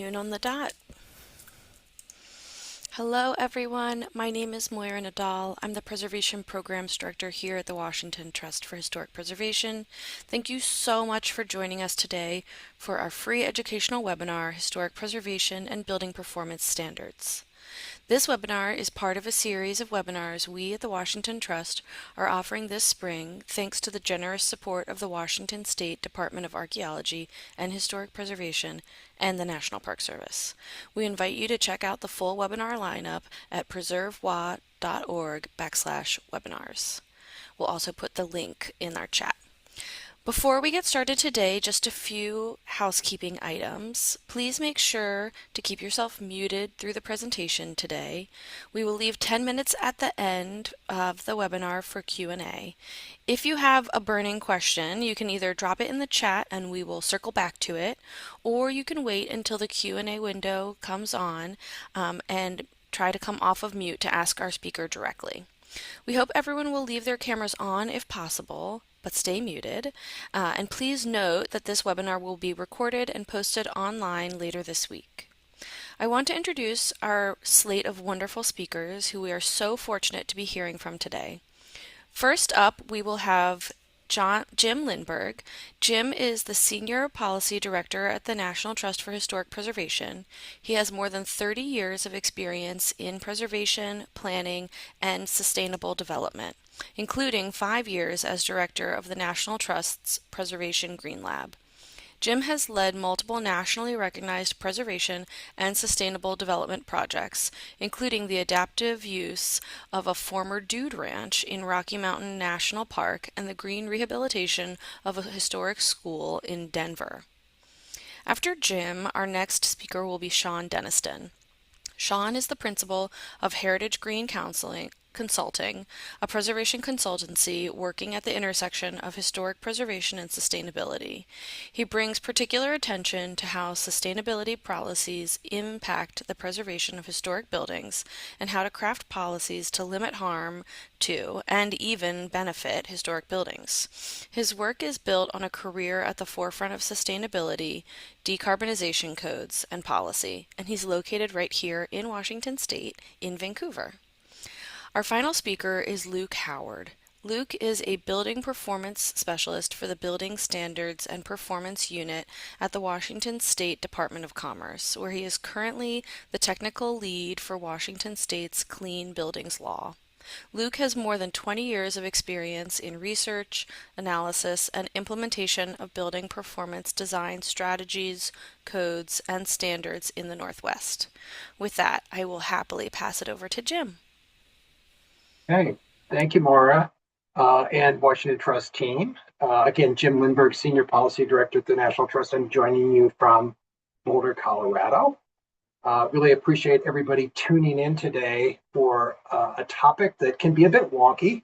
noon on the dot. Hello, everyone. My name is Moira Nadal. I'm the Preservation Programs Director here at the Washington Trust for Historic Preservation. Thank you so much for joining us today for our free educational webinar, Historic Preservation and Building Performance Standards. This webinar is part of a series of webinars we at the Washington Trust are offering this spring thanks to the generous support of the Washington State Department of Archaeology and Historic Preservation and the National Park Service. We invite you to check out the full webinar lineup at preservewa.org/webinars. We'll also put the link in our chat. Before we get started today, just a few housekeeping items. Please make sure to keep yourself muted through the presentation today. We will leave 10 minutes at the end of the webinar for Q&A. If you have a burning question, you can either drop it in the chat and we will circle back to it, or you can wait until the Q&A window comes on and try to come off of mute to ask our speaker directly. We hope everyone will leave their cameras on if possible, but stay muted. And please note that this webinar will be recorded and posted online later this week. I want to introduce our slate of wonderful speakers who we are so fortunate to be hearing from today. First up, we will have Jim Lindberg. Jim is the Senior Policy Director at the National Trust for Historic Preservation. He has more than 30 years of experience in preservation, planning, and sustainable development, including 5 years as Director of the National Trust's Preservation Green Lab. Jim has led multiple nationally recognized preservation and sustainable development projects, including the adaptive use of a former dude ranch in Rocky Mountain National Park and the green rehabilitation of a historic school in Denver. After Jim, our next speaker will be Sean Deniston. Sean is the principal of Heritage Green Consulting, a preservation consultancy working at the intersection of historic preservation and sustainability. He brings particular attention to how sustainability policies impact the preservation of historic buildings and how to craft policies to limit harm to and even benefit historic buildings. His work is built on a career at the forefront of sustainability, decarbonization codes, and policy, and he's located right here in Washington State in Vancouver. Our final speaker is Luke Howard. Luke is a building performance specialist for the Building Standards and Performance Unit at the Washington State Department of Commerce, where he is currently the technical lead for Washington State's Clean Buildings Law. Luke has more than 20 years of experience in research, analysis, and implementation of building performance design strategies, codes, and standards in the Northwest. With that, I will happily pass it over to Jim. Hey, thank you, Maura, and Washington Trust team. Again, Jim Lindberg, Senior Policy Director at the National Trust. I'm joining you from Boulder, Colorado. Really appreciate everybody tuning in today for a topic that can be a bit wonky,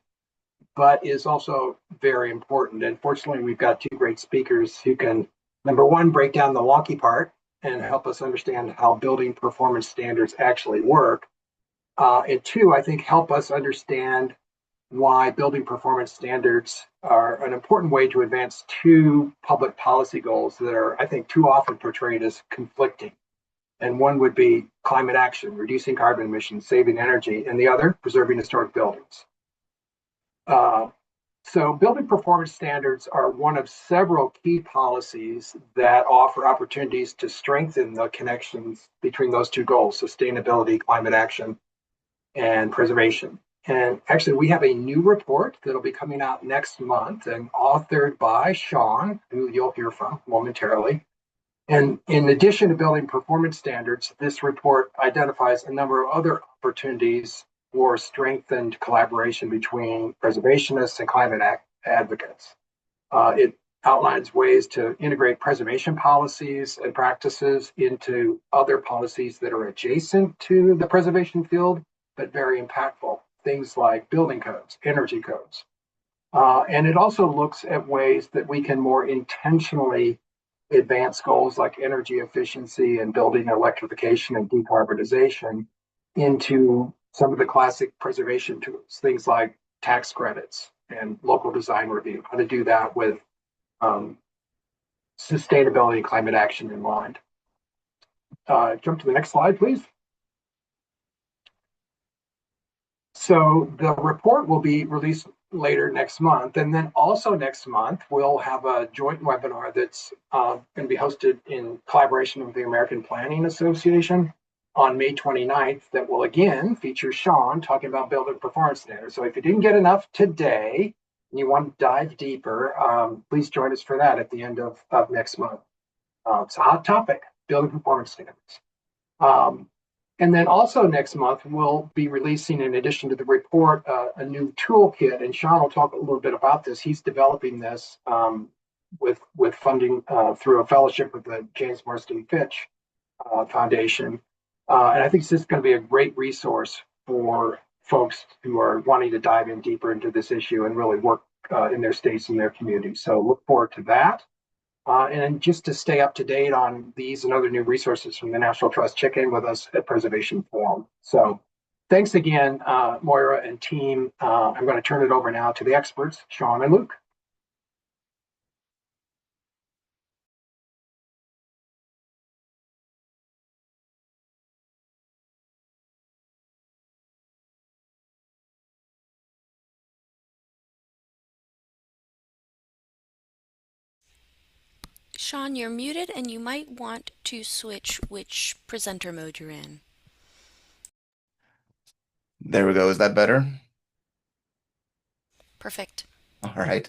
but is also very important. And fortunately, we've got two great speakers who can, number one, break down the wonky part and help us understand how building performance standards actually work. And two, I think help us understand why building performance standards are an important way to advance two public policy goals that are, I think, too often portrayed as conflicting. And one would be climate action, reducing carbon emissions, saving energy, and the other, preserving historic buildings. So building performance standards are one of several key policies that offer opportunities to strengthen the connections between those two goals, sustainability, climate action, and preservation. And actually, we have a new report that'll be coming out next month and authored by Sean, who you'll hear from momentarily. And in addition to building performance standards, this report identifies a number of other opportunities for strengthened collaboration between preservationists and climate advocates. It outlines ways to integrate preservation policies and practices into other policies that are adjacent to the preservation field, but very impactful, things like building codes, energy codes. And it also looks at ways that we can more intentionally advance goals like energy efficiency and building electrification and decarbonization into some of the classic preservation tools, things like tax credits and local design review, how to do that with sustainability and climate action in mind. jump to the next slide, please. So the report will be released later next month. And then also next month, we'll have a joint webinar that's going to be hosted in collaboration with the American Planning Association on May 29th that will again feature Sean talking about building performance standards. So if you didn't get enough today and you want to dive deeper, please join us for that at the end of next month. It's a hot topic, building performance standards. Um, and then also next month, we'll be releasing, in addition to the report, a new toolkit. And Sean will talk a little bit about this. He's developing this with funding through a fellowship with the James Marsden Fitch Foundation. And I think this is going to be a great resource for folks who are wanting to dive in deeper into this issue and really work in their states and their communities. So look forward to that. And just to stay up to date on these and other new resources from the National Trust, check in with us at Preservation Forum. So thanks again, Moira and team. I'm going to turn it over now to the experts, Sean and Luke. Sean, you're muted and you might want to switch which presenter mode you're in. There we go. Is that better? Perfect. All right.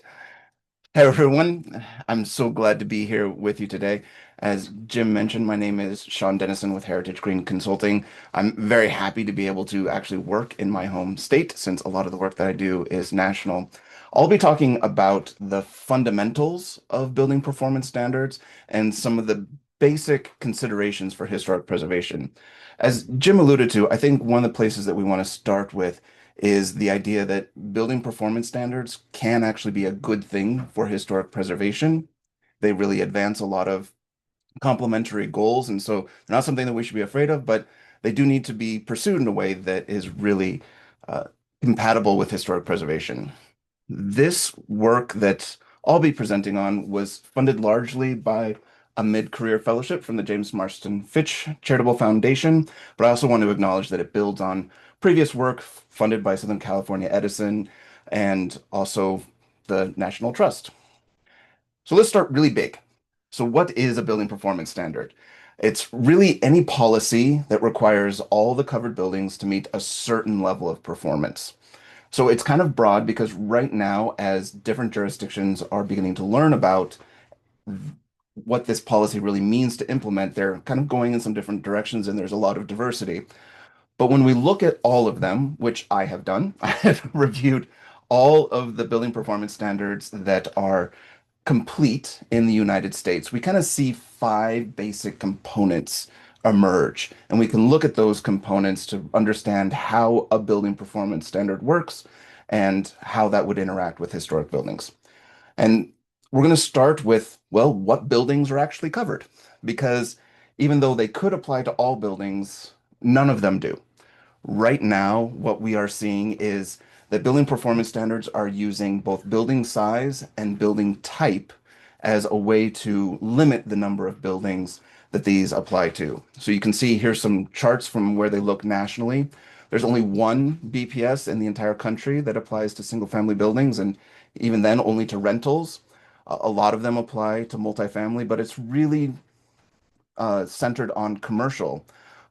Hey everyone, I'm so glad to be here with you today. As Jim mentioned, my name is Sean Dennison with Heritage Green Consulting. I'm very happy to be able to actually work in my home state since a lot of the work that I do is national. I'll be talking about the fundamentals of building performance standards and some of the basic considerations for historic preservation. As Jim alluded to, I think one of the places that we want to start with is the idea that building performance standards can actually be a good thing for historic preservation. They really advance a lot of complementary goals, and so they're not something that we should be afraid of, but they do need to be pursued in a way that is really uh, compatible with historic preservation. This work that I'll be presenting on was funded largely by a mid-career fellowship from the James Marsden Fitch Charitable Foundation, but I also want to acknowledge that it builds on previous work funded by Southern California Edison and also the National Trust. So let's start really big. So what is a building performance standard? It's really any policy that requires all the covered buildings to meet a certain level of performance. So it's kind of broad because right now, as different jurisdictions are beginning to learn about what this policy really means to implement, they're kind of going in some different directions and there's a lot of diversity. But when we look at all of them, which I have done, I have reviewed all of the building performance standards that are complete in the United States. We kind of see five basic components emerge, and we can look at those components to understand how a building performance standard works and how that would interact with historic buildings. And we're going to start with, well, what buildings are actually covered? Because even though they could apply to all buildings, none of them do. Right now, what we are seeing is that building performance standards are using both building size and building type as a way to limit the number of buildings that these apply to. So you can see here some charts from where they look nationally. There's only one BPS in the entire country that applies to single family buildings, and even then only to rentals. A lot of them apply to multifamily, but it's really centered on commercial.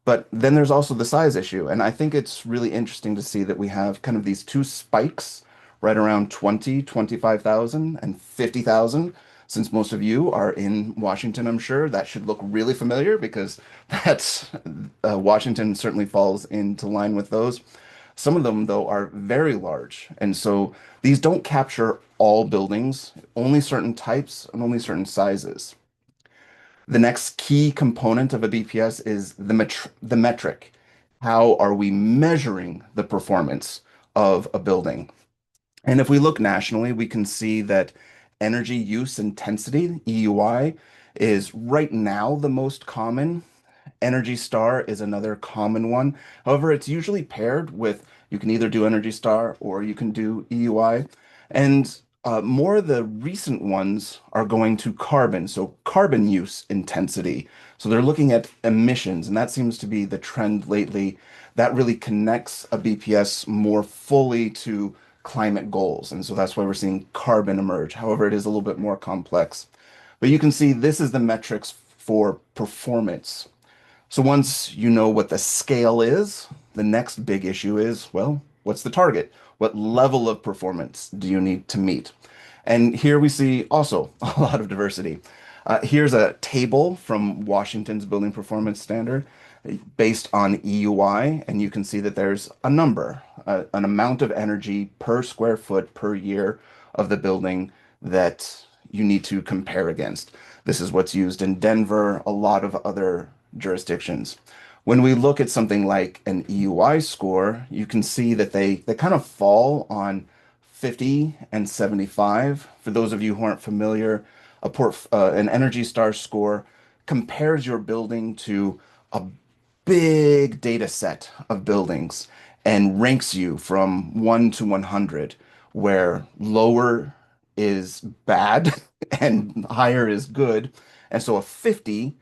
But then there's also the size issue. And I think it's really interesting to see that we have kind of these two spikes right around 20, 25,000 and 50,000. Since most of you are in Washington, I'm sure that should look really familiar because that's Washington certainly falls into line with those. Some of them, though, are very large. And so these don't capture all buildings, only certain types and only certain sizes. The next key component of a BPS is the metric. How are we measuring the performance of a building? And if we look nationally, we can see that energy use intensity, EUI, is right now the most common. Energy Star is another common one. However, it's usually paired with you can either do Energy Star or you can do EUI. And More of the recent ones are going to carbon, so carbon use intensity. So they're looking at emissions, and that seems to be the trend lately. That really connects a BPS more fully to climate goals. And so that's why we're seeing carbon emerge. However, it is a little bit more complex. But you can see this is the metrics for performance. So once you know what the scale is, the next big issue is, well, what's the target? What level of performance do you need to meet? And here we see also a lot of diversity. Here's a table from Washington's Building Performance Standard based on EUI, and you can see that there's a number, an amount of energy per square foot per year of the building that you need to compare against. This is what's used in Denver, a lot of other jurisdictions. When we look at something like an EUI score, you can see that they kind of fall on 50 and 75. For those of you who aren't familiar, an Energy Star score compares your building to a big data set of buildings and ranks you from 1 to 100, where lower is bad and higher is good. And so a 50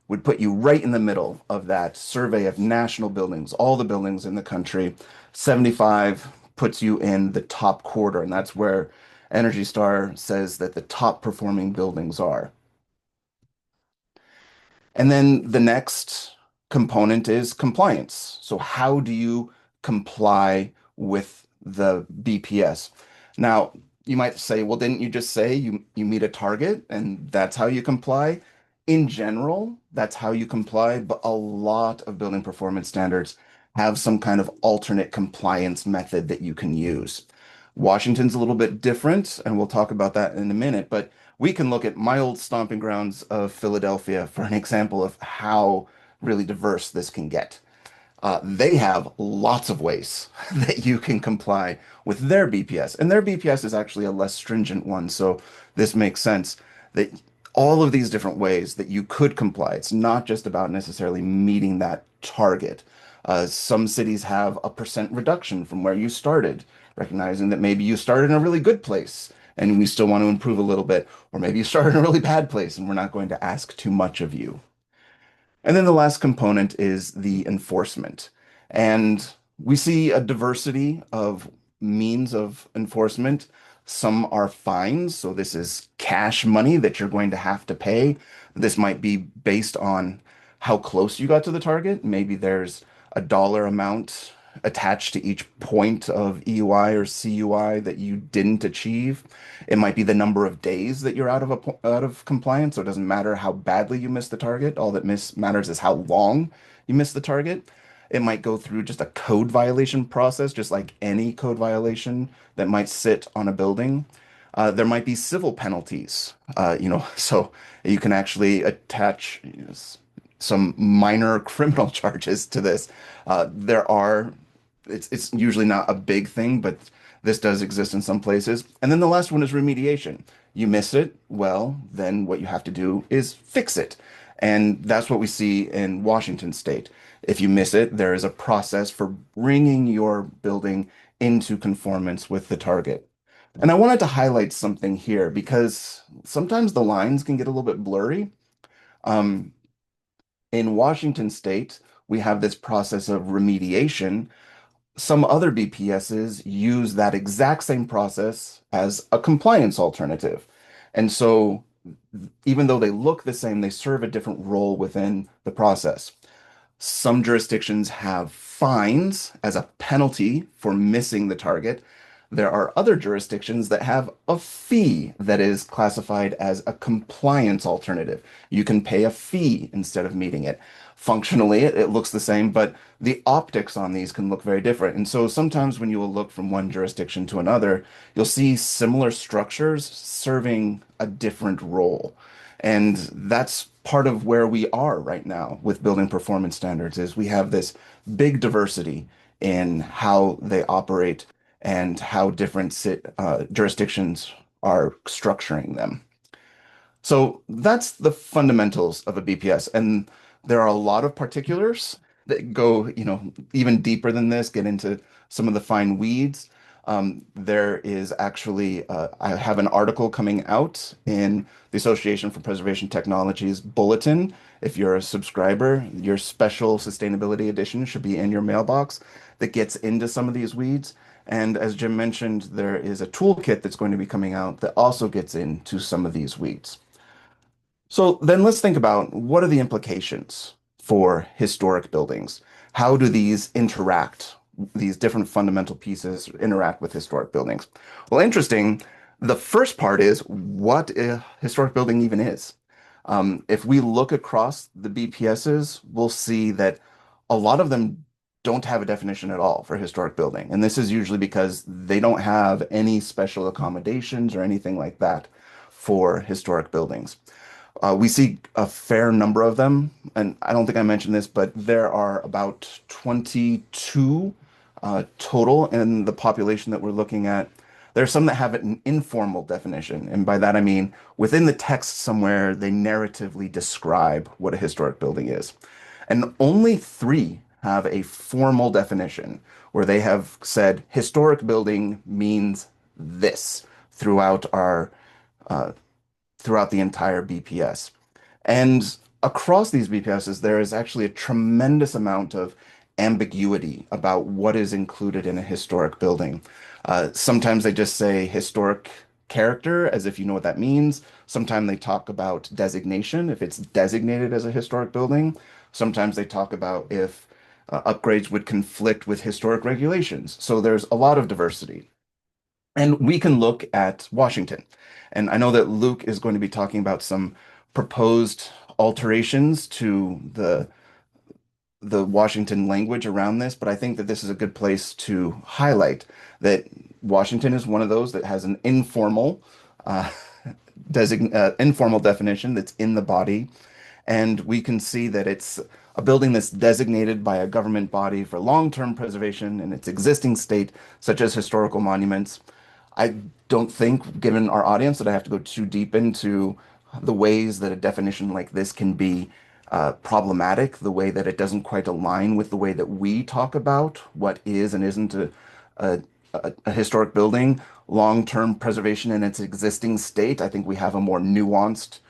would put you right in the middle of that survey of national buildings, all the buildings in the country. 75 puts you in the top quarter, and that's where Energy Star says that the top performing buildings are. And then the next component is compliance. So how do you comply with the BPS? Now, you might say, well, didn't you just say you meet a target and that's how you comply? In general, that's how you comply, but a lot of building performance standards have some kind of alternate compliance method that you can use. Washington's a little bit different, and we'll talk about that in a minute, but we can look at my old stomping grounds of Philadelphia for an example of how really diverse this can get. They have lots of ways that you can comply with their BPS, and their BPS is actually a less stringent one. So this makes sense that all of these different ways that you could comply. It's not just about necessarily meeting that target. Some cities have a percent reduction from where you started, recognizing that maybe you started in a really good place and we still want to improve a little bit, or maybe you started in a really bad place and we're not going to ask too much of you. And then the last component is the enforcement. And we see a diversity of means of enforcement. Some are fines, so this is cash money that you're going to have to pay. This might be based on how close you got to the target. Maybe there's a dollar amount attached to each point of EUI or CUI that you didn't achieve. It might be the number of days that you're out of compliance, so it doesn't matter how badly you miss the target. All that matters is how long you miss the target. It might go through just a code violation process, just like any code violation that might sit on a building. There might be civil penalties, so you can actually attach some minor criminal charges to this. There are it's usually not a big thing, but this does exist in some places. And then the last one is remediation. You miss it, well, then what you have to do is fix it. And that's what we see in Washington State. If you miss it, there is a process for bringing your building into conformance with the target. And I wanted to highlight something here because sometimes the lines can get a little bit blurry. Um, in Washington State, we have this process of remediation. Some other BPSs use that exact same process as a compliance alternative. And so even though they look the same, they serve a different role within the process. Some jurisdictions have fines as a penalty for missing the target. There are other jurisdictions that have a fee that is classified as a compliance alternative. You can pay a fee instead of meeting it. Functionally, it looks the same, but the optics on these can look very different. And so sometimes when you will look from one jurisdiction to another, you'll see similar structures serving a different role. And that's part of where we are right now with building performance standards is we have this big diversity in how they operate and how different jurisdictions are structuring them. So that's the fundamentals of a BPS. And there are a lot of particulars that go, even deeper than this, get into some of the fine weeds. There is actually, I have an article coming out in the Association for Preservation Technologies bulletin. If you're a subscriber, your special sustainability edition should be in your mailbox that gets into some of these weeds. And as Jim mentioned, there is a toolkit that's going to be coming out that also gets into some of these weeds. So then let's think about what are the implications for historic buildings? How do these interact? These different fundamental pieces interact with historic buildings. Well, interesting. The first part is what a historic building even is. If we look across the BPSs, we'll see that a lot of them don't have a definition at all for historic building. And this is usually because they don't have any special accommodations or anything like that for historic buildings. We see a fair number of them, and I don't think I mentioned this, but there are about 22 total in the population that we're looking at. There are some that have an informal definition, and by that I mean within the text somewhere they narratively describe what a historic building is. And only three have a formal definition where they have said historic building means this throughout our uh, throughout the entire BPS. And across these BPSs, there is actually a tremendous amount of ambiguity about what is included in a historic building. Sometimes they just say historic character as if you know what that means. Sometimes they talk about designation, if it's designated as a historic building. Sometimes they talk about if upgrades would conflict with historic regulations. So there's a lot of diversity. And we can look at Washington. And I know that Luke is going to be talking about some proposed alterations to the Washington language around this, but I think that this is a good place to highlight that Washington is one of those that has an uh, informal definition that's in the body, and we can see that it's a building that's designated by a government body for long-term preservation in its existing state, such as historical monuments. I don't think, given our audience, that I have to go too deep into the ways that a definition like this can be problematic, the way that it doesn't quite align with the way that we talk about what is and isn't a, a historic building. Long-term preservation in its existing state, I think we have a more nuanced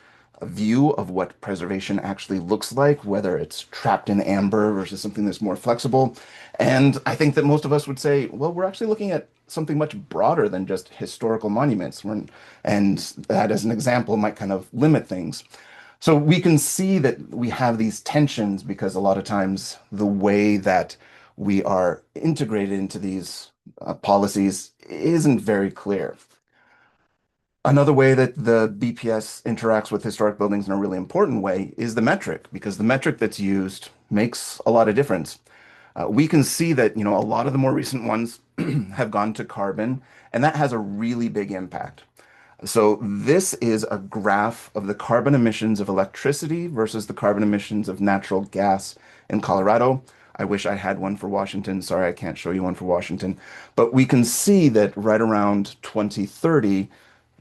view of what preservation actually looks like, whether it's trapped in amber versus something that's more flexible. And I think that most of us would say, well, we're actually looking at something much broader than just historical monuments. And that, as an example, might kind of limit things. So we can see that we have these tensions because a lot of times the way that we are integrated into these policies isn't very clear. Another way that the BPS interacts with historic buildings in a really important way is the metric, because the metric that's used makes a lot of difference. We can see that, a lot of the more recent ones have gone to carbon, and that has a really big impact. So this is a graph of the carbon emissions of electricity versus the carbon emissions of natural gas in Colorado. I wish I had one for Washington. Sorry, I can't show you one for Washington. But we can see that right around 2030,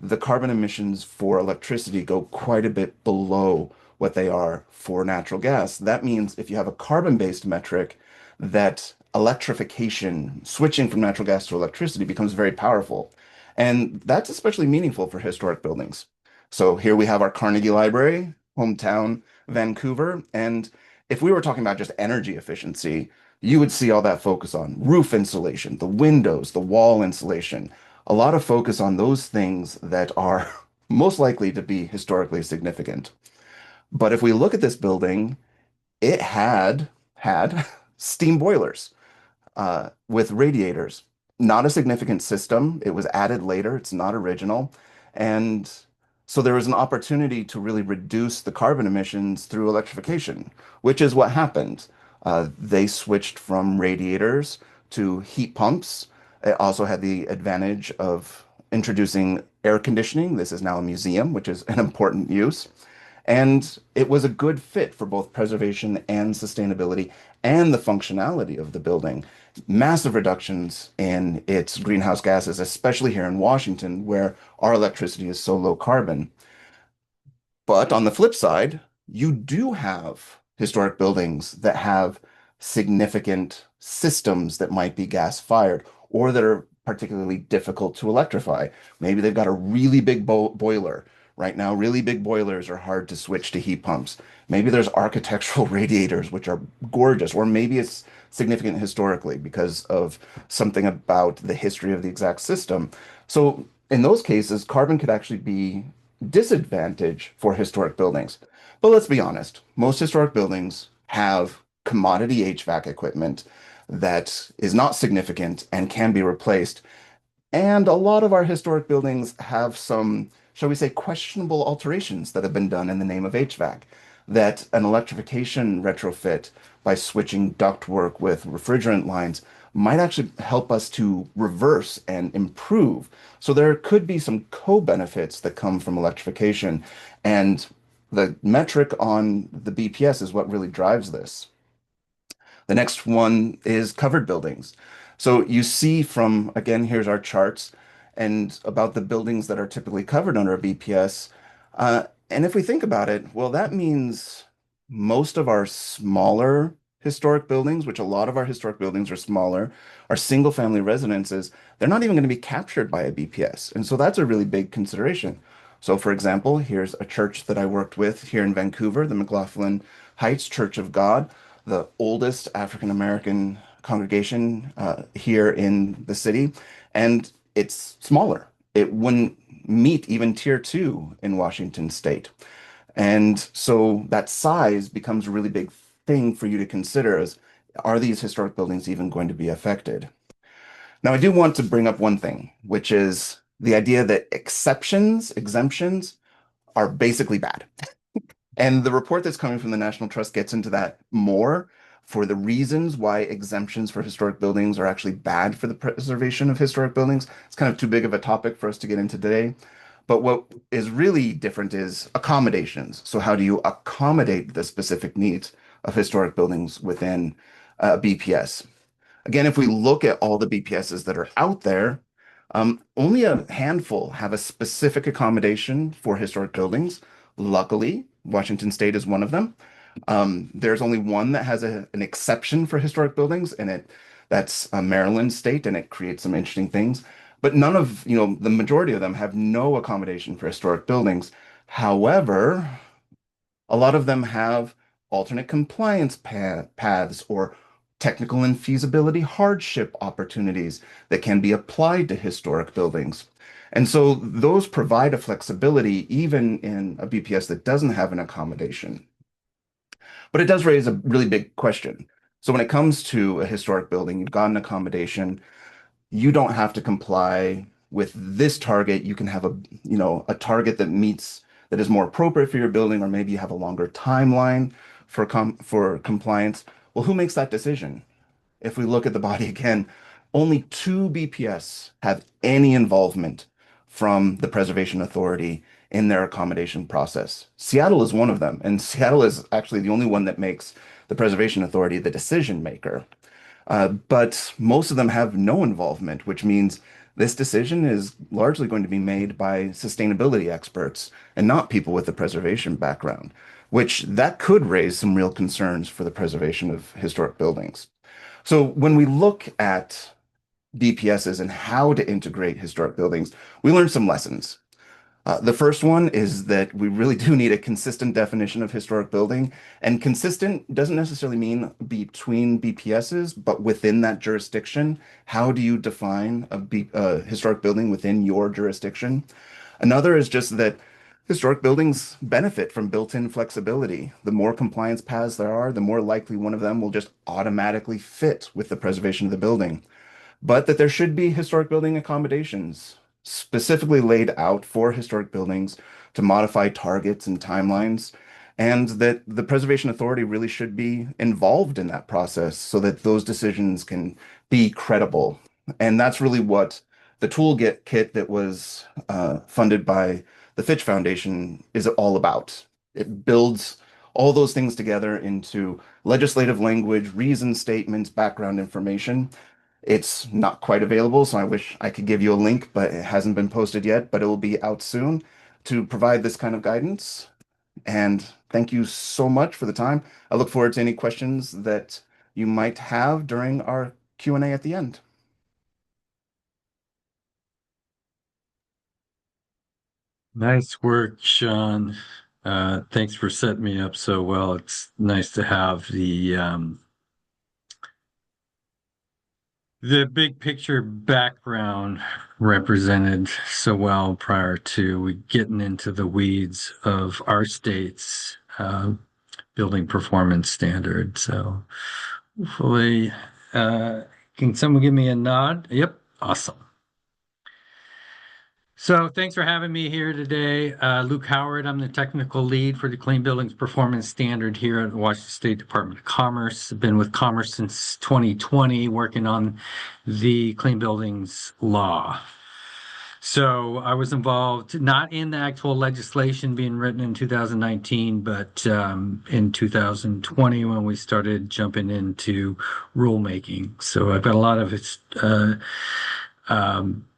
the carbon emissions for electricity go quite a bit below what they are for natural gas. That means if you have a carbon-based metric, that electrification, switching from natural gas to electricity becomes very powerful. And that's especially meaningful for historic buildings. So here we have our Carnegie Library, hometown, Vancouver. And if we were talking about just energy efficiency, you would see all that focus on roof insulation, the windows, the wall insulation, a lot of focus on those things that are most likely to be historically significant. But if we look at this building, it had steam boilers with radiators. Not a significant system. It was added later. It's not original. And so there was an opportunity to really reduce the carbon emissions through electrification, which is what happened. They switched from radiators to heat pumps. It also had the advantage of introducing air conditioning. This is now a museum, which is an important use. And it was a good fit for both preservation and sustainability and the functionality of the building. Massive reductions in its greenhouse gases, especially here in Washington, where our electricity is so low carbon. But on the flip side, you do have historic buildings that have significant systems that might be gas fired or that are particularly difficult to electrify. Maybe they've got a really big boiler. Right now, really big boilers are hard to switch to heat pumps. Maybe there's architectural radiators, which are gorgeous, or maybe it's significant historically because of something about the history of the exact system. So, in those cases, carbon could actually be disadvantage for historic buildings. But let's be honest, most historic buildings have commodity HVAC equipment that is not significant and can be replaced. And a lot of our historic buildings have some, shall we say, questionable alterations that have been done in the name of HVAC. That an electrification retrofit by switching ductwork with refrigerant lines might actually help us to reverse and improve. So there could be some co-benefits that come from electrification. And the metric on the BPS is what really drives this. The next one is covered buildings. So you see from, again, here's our charts and about the buildings that are typically covered under a BPS. And if we think about it, well, that means most of our smaller historic buildings, which a lot of our historic buildings are smaller, are single family residences, they're not even going to be captured by a BPS. And so that's a really big consideration. So, for example, here's a church that I worked with here in Vancouver, the McLaughlin Heights Church of God, the oldest African American congregation here in the city, and it's smaller. It wouldn't meet even tier two in Washington state. And so that size becomes a really big thing for you to consider as are these historic buildings even going to be affected? Now, I do want to bring up one thing, which is the idea that exceptions, exemptions are basically bad. And the report that's coming from the National Trust gets into that more for the reasons why exemptions for historic buildings are actually bad for the preservation of historic buildings. It's kind of too big of a topic for us to get into today. But what is really different is accommodations. So, how do you accommodate the specific needs of historic buildings within BPS? Again, if we look at all the BPSs that are out there, only a handful have a specific accommodation for historic buildings. Luckily, Washington State is one of them. There's only one that has an exception for historic buildings, and that's Maryland State, and it creates some interesting things. But none of, the majority of them have no accommodation for historic buildings. However, a lot of them have alternate compliance paths or technical and feasibility hardship opportunities that can be applied to historic buildings. And so those provide a flexibility even in a BPS that doesn't have an accommodation. But it does raise a really big question. So when it comes to a historic building, you've got an accommodation, you don't have to comply with this target. You can have a target that meets that is more appropriate for your building, or maybe you have a longer timeline for compliance. Well, who makes that decision? If we look at the body again, only two BPS have any involvement from the Preservation Authority in their accommodation process. Seattle is one of them, and Seattle is actually the only one that makes the Preservation Authority the decision maker. But most of them have no involvement, which means this decision is largely going to be made by sustainability experts and not people with a preservation background, which that could raise some real concerns for the preservation of historic buildings. So when we look at BPSs and how to integrate historic buildings, we learned some lessons. The first one is that we really do need a consistent definition of historic building. And consistent doesn't necessarily mean between BPSs, but within that jurisdiction. How do you define a historic building within your jurisdiction? Another is just that historic buildings benefit from built-in flexibility. The more compliance paths there are, the more likely one of them will just automatically fit with the preservation of the building, but that there should be historic building accommodations specifically laid out for historic buildings to modify targets and timelines, and that the Preservation Authority really should be involved in that process so that those decisions can be credible. And that's really what the toolkit kit that was funded by the Fitch Foundation is all about. It builds all those things together into legislative language, reason statements, background information. It's not quite available, so I wish I could give you a link, but it hasn't been posted yet, but it will be out soon to provide this kind of guidance. And thank you so much for the time. I look forward to any questions that you might have during our Q&A at the end. Nice work, Sean. Thanks for setting me up so well. It's nice to have the big picture background represented so well prior to we getting into the weeds of our state's building performance standard. So hopefully, uh, can someone give me a nod? Yep, awesome. So thanks for having me here today. Luke Howard, I'm the technical lead for the Clean Buildings Performance Standard here at the Washington State Department of Commerce. I've been with Commerce since 2020, working on the Clean Buildings Law. So I was involved not in the actual legislation being written in 2019, but in 2020 when we started jumping into rulemaking. So I've got a lot of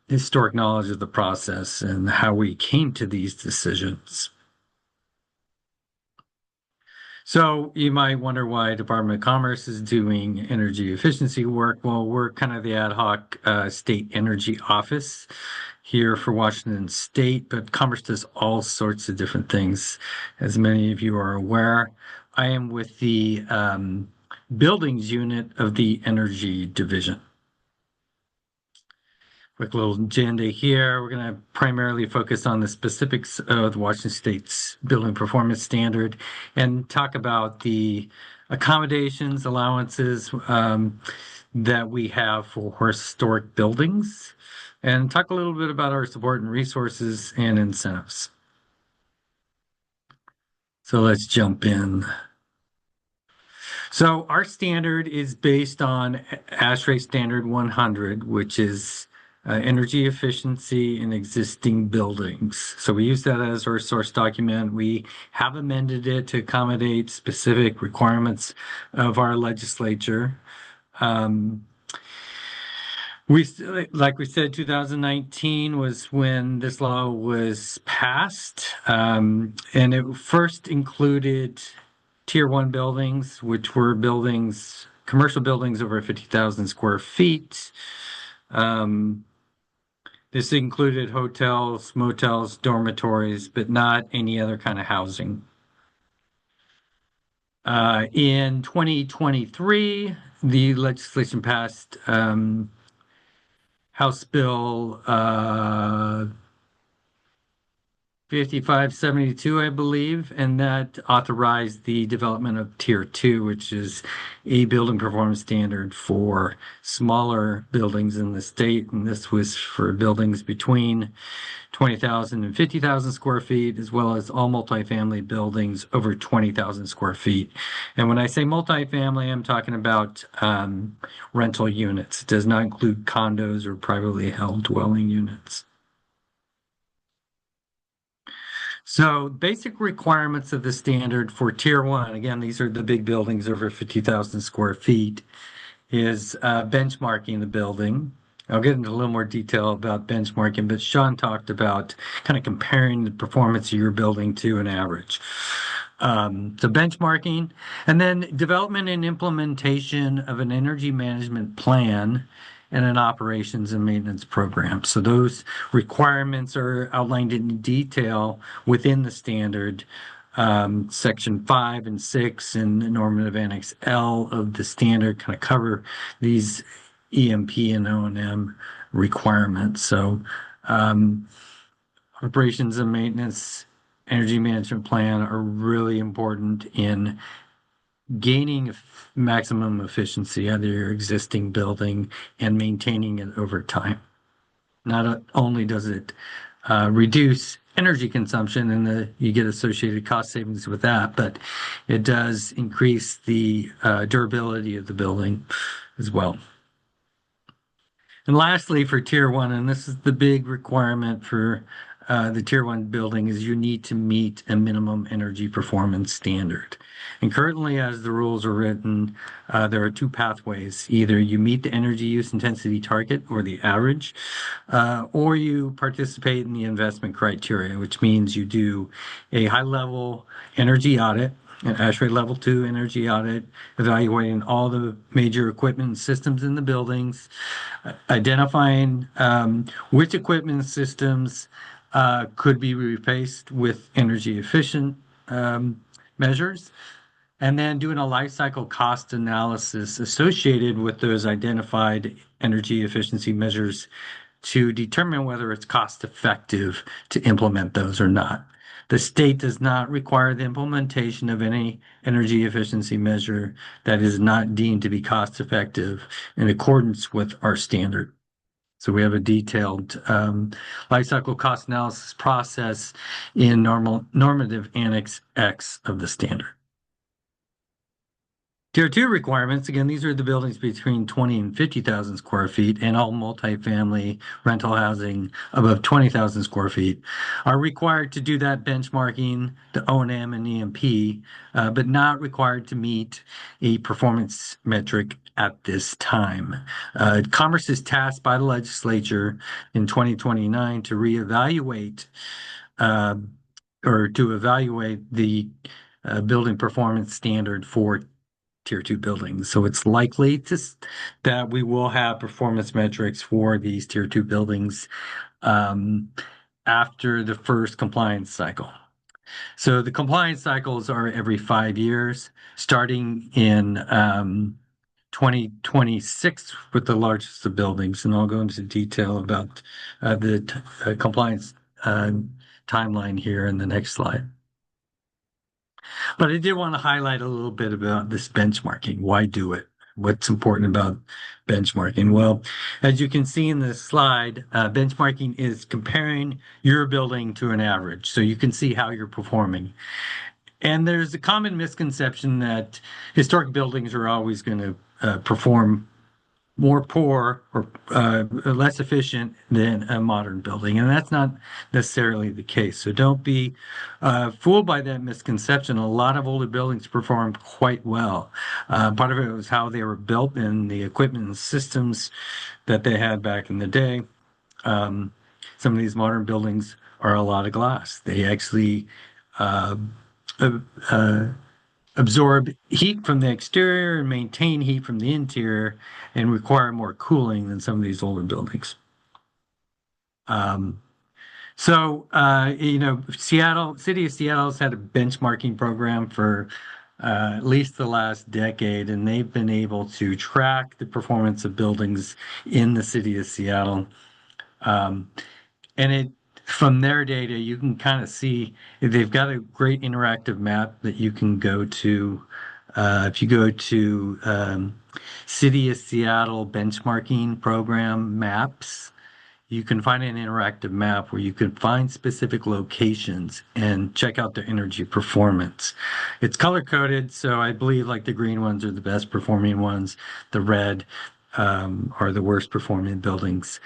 historic knowledge of the process and how we came to these decisions. So you might wonder why Department of Commerce is doing energy efficiency work. Well, we're kind of the ad hoc state energy office here for Washington State, but Commerce does all sorts of different things. As many of you are aware, I am with the buildings unit of the energy division. Quick little agenda here. We're going to primarily focus on the specifics of the Washington State's building performance standard and talk about the accommodations, allowances that we have for historic buildings, and talk a little bit about our support and resources and incentives. So let's jump in. So our standard is based on ASHRAE Standard 100, which is energy efficiency in existing buildings. So we use that as our source document. We have amended it to accommodate specific requirements of our legislature. Like we said, 2019 was when this law was passed, and it first included Tier 1 buildings, which were buildings, commercial buildings over 50,000 square feet. This included hotels, motels, dormitories, but not any other kind of housing. In 2023, the legislation passed House Bill 5572, I believe, and that authorized the development of Tier 2, which is a building performance standard for smaller buildings in the state. And this was for buildings between 20,000 and 50,000 square feet, as well as all multifamily buildings over 20,000 square feet. And when I say multifamily, I'm talking about rental units. It does not include condos or privately held dwelling units. So basic requirements of the standard for Tier 1, again, these are the big buildings over 50,000 square feet, is benchmarking the building. I'll get into a little more detail about benchmarking, but Sean talked about kind of comparing the performance of your building to an average. So benchmarking, and then development and implementation of an energy management plan and an operations and maintenance program. So those requirements are outlined in detail within the standard, section 5 and 6 and normative annex L of the standard kind of cover these EMP and O&M requirements. So operations and maintenance, energy management plan are really important in gaining maximum efficiency out of your existing building and maintaining it over time. Not only does it reduce energy consumption and you get associated cost savings with that, but it does increase the durability of the building as well. And lastly, for Tier 1, and this is the big requirement for the Tier 1 building, is you need to meet a minimum energy performance standard. And currently, as the rules are written, there are two pathways. Either you meet the energy use intensity target or the average, or you participate in the investment criteria, which means you do a high-level energy audit, an ASHRAE Level 2 energy audit, evaluating all the major equipment and systems in the buildings, identifying which equipment systems could be replaced with energy efficient measures, and then doing a life cycle cost analysis associated with those identified energy efficiency measures to determine whether it's cost effective to implement those or not. The state does not require the implementation of any energy efficiency measure that is not deemed to be cost effective in accordance with our standard. So we have a detailed life cycle cost analysis process in normative Annex X of the standard. Tier 2 requirements, again, these are the buildings between 20 and 50,000 square feet, and all multifamily rental housing above 20,000 square feet are required to do that benchmarking, the O&M and EMP, but not required to meet a performance metric at this time. Commerce is tasked by the legislature in 2029 to reevaluate uh, or to evaluate the building performance standard for Tier 2 buildings. So it's likely that we will have performance metrics for these Tier 2 buildings um, after the first compliance cycle. So the compliance cycles are every 5 years, starting in 2026 with the largest of buildings. And I'll go into detail about the compliance timeline here in the next slide. But I did want to highlight a little bit about this benchmarking. Why do it? What's important about benchmarking? Well, as you can see in this slide, benchmarking is comparing your building to an average. So you can see how you're performing. And there's a common misconception that historic buildings are always going to perform more poor or less efficient than a modern building. And that's not necessarily the case. So don't be fooled by that misconception. A lot of older buildings performed quite well. Part of it was how they were built and the equipment and systems that they had back in the day. Some of these modern buildings are a lot of glass. They actually uh, uh, absorb heat from the exterior and maintain heat from the interior and require more cooling than some of these older buildings. Um, Seattle, City of Seattle has had a benchmarking program for at least the last decade, and they've been able to track the performance of buildings in the City of Seattle. Um, and it from their data, you can kind of see they've got a great interactive map that you can go to. If you go to City of Seattle benchmarking program maps, you can find an interactive map where you can find specific locations and check out their energy performance. It's color coded, so I believe like the green ones are the best performing ones, the red are the worst performing buildings.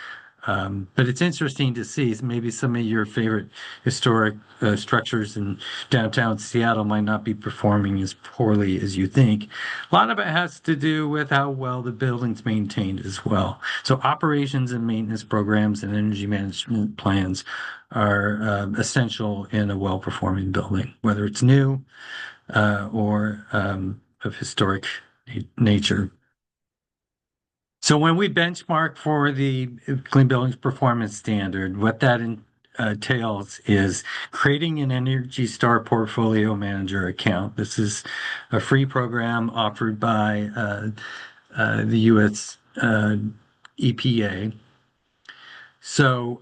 But it's interesting to see maybe some of your favorite historic structures in downtown Seattle might not be performing as poorly as you think. A lot of it has to do with how well the building's maintained as well. So operations and maintenance programs and energy management plans are essential in a well-performing building, whether it's new or of historic nature. So when we benchmark for the Clean Buildings Performance Standard, what that entails is creating an Energy Star Portfolio Manager account. This is a free program offered by the U.S. EPA. So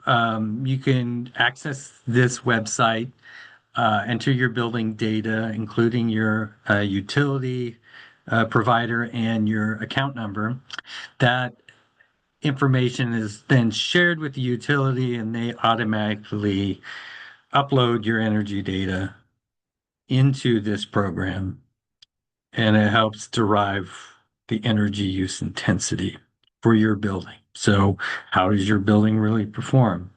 you can access this website, enter your building data, including your utility provider and your account number. That information is then shared with the utility and they automatically upload your energy data into this program and it helps derive the energy use intensity for your building. So how does your building really perform?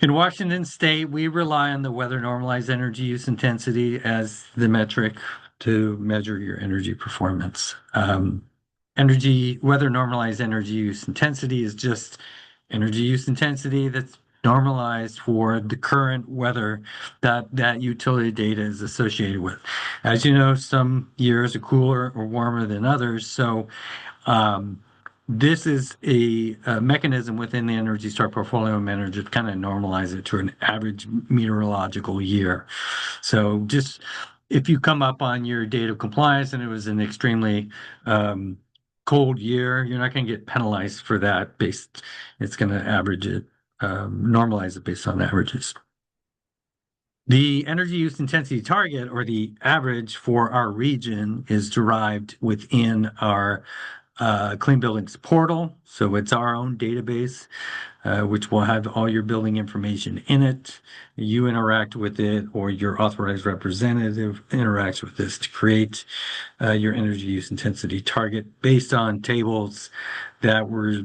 In Washington State, we rely on the weather normalized energy use intensity as the metric to measure your energy performance. Weather normalized energy use intensity is just energy use intensity that's normalized for the current weather that utility data is associated with. As you know, some years are cooler or warmer than others. So this is a mechanism within the Energy Star portfolio manager to kind of normalize it to an average meteorological year. So just if you come up on your date of compliance and it was an extremely um, cold year, you're not going to get penalized for that. It's going to average it, normalize it based on averages. The energy use intensity target, or the average for our region, is derived within our Clean Buildings portal. So it's our own database, which will have all your building information in it. You interact with it, or your authorized representative interacts with this to create your energy use intensity target based on tables that were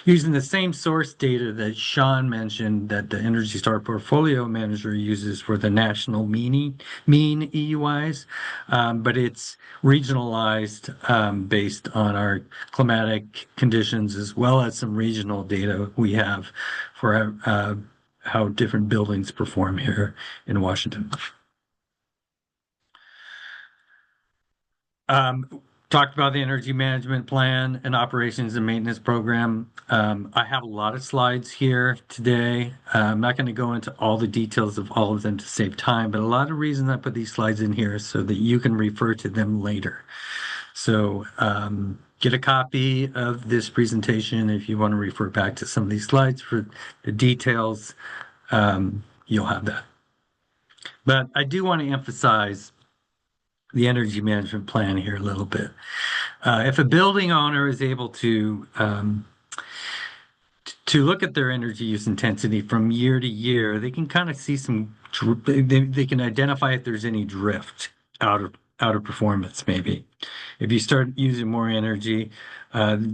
using the same source data that Sean mentioned that the Energy Star portfolio manager uses for the national mean EUIs, but it's regionalized based on our climatic conditions as well as some regional data we have for how different buildings perform here in Washington. Um, Talked about the energy management plan and operations and maintenance program. I have a lot of slides here today. I'm not going to go into all the details of all of them to save time, but a lot of reasons I put these slides in here is so that you can refer to them later. So get a copy of this presentation if you want to refer back to some of these slides for the details. You'll have that. But I do want to emphasize the energy management plan here a little bit. If a building owner is able to look at their energy use intensity from year to year, they can kind of see they can identify if there's any drift out of performance maybe. If you start using more energy,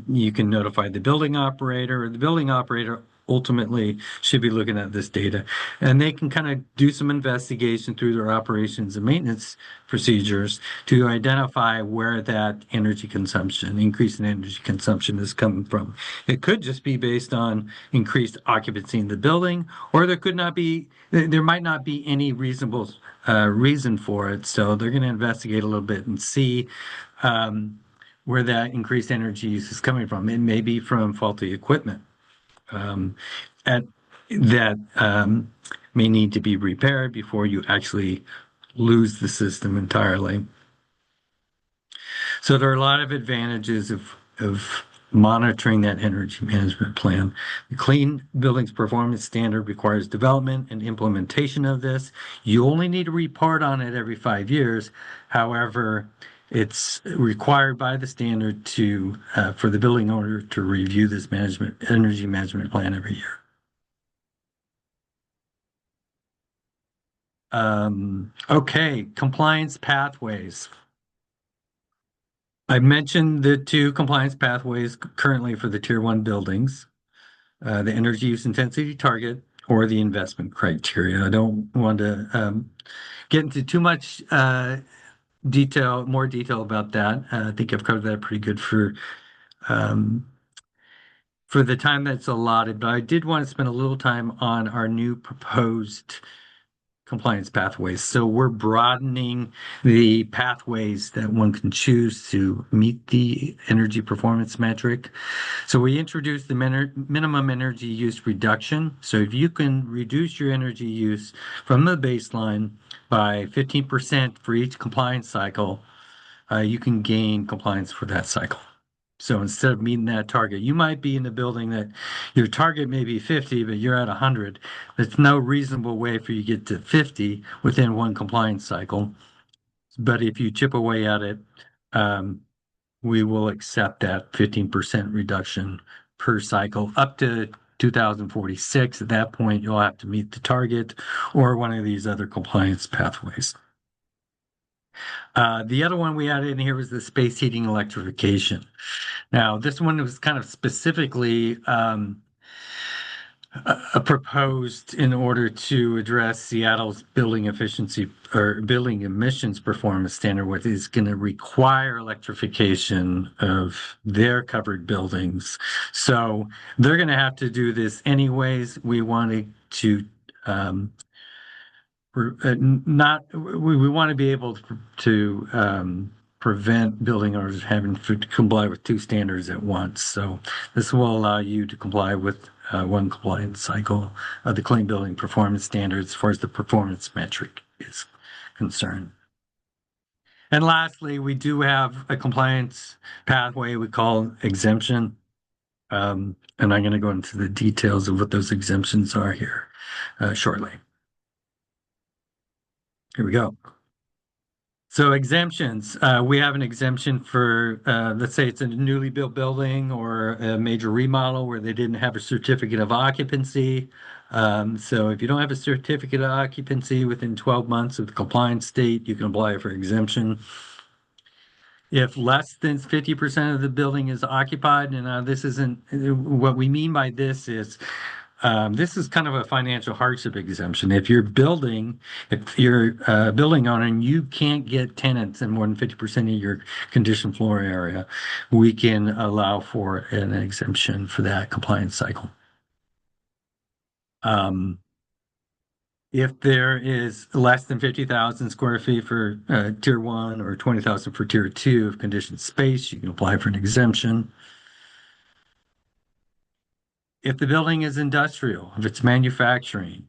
you can notify the building operator, or the building operator ultimately should be looking at this data. And they can kind of do some investigation through their operations and maintenance procedures to identify where that increase in energy consumption is coming from. It could just be based on increased occupancy in the building, or there might not be any reasonable reason for it. So they're going to investigate a little bit and see where that increased energy use is coming from. It may be from faulty equipment um, at, that may need to be repaired before you actually lose the system entirely. So there are a lot of advantages of monitoring that energy management plan. The Clean Buildings Performance Standard requires development and implementation of this. You only need to report on it every 5 years. However, it's required by the standard for the building owner to review this energy management plan every year. Okay, compliance pathways. I mentioned the two compliance pathways currently for the Tier 1 buildings, the energy use intensity target or the investment criteria. I don't want to get into too much more detail about that. I think I've covered that pretty good um, for the time that's allotted, but I did want to spend a little time on our new proposed compliance pathways. So we're broadening the pathways that one can choose to meet the energy performance metric. So we introduced the minimum energy use reduction. So if you can reduce your energy use from the baseline by 15% for each compliance cycle, you can gain compliance for that cycle. So instead of meeting that target, you might be in a building that your target may be 50, but you're at 100. There's no reasonable way for you to get to 50 within one compliance cycle. But if you chip away at it, we will accept that 15% reduction per cycle up to 2046. At that point, you'll have to meet the target or one of these other compliance pathways. The other one we added in here was the space heating electrification. Now, this one was kind of specifically proposed in order to address Seattle's building efficiency or building emissions performance standard, which is going to require electrification of their covered buildings. So they're going to have to do this anyways. We wanted to we want to be able to prevent building owners having to comply with two standards at once. So this will allow you to comply with one compliance cycle of the clean building performance standards as far as the performance metric is concerned. And lastly, we do have a compliance pathway we call exemption. And I'm going to go into the details of what those exemptions are here shortly. Here we go. So exemptions, we have an exemption for, let's say it's a newly built building or a major remodel where they didn't have a certificate of occupancy. So if you don't have a certificate of occupancy within 12 months of the compliance date, you can apply for exemption. If less than 50% of the building is occupied, and this isn't what we mean by this is kind of a financial hardship exemption. If you're a building owner and you can't get tenants in more than 50% of your conditioned floor area, we can allow for an exemption for that compliance cycle. If there is less than 50,000 square feet for tier one or 20,000 for tier two of conditioned space, you can apply for an exemption. If the building is industrial, if it's manufacturing,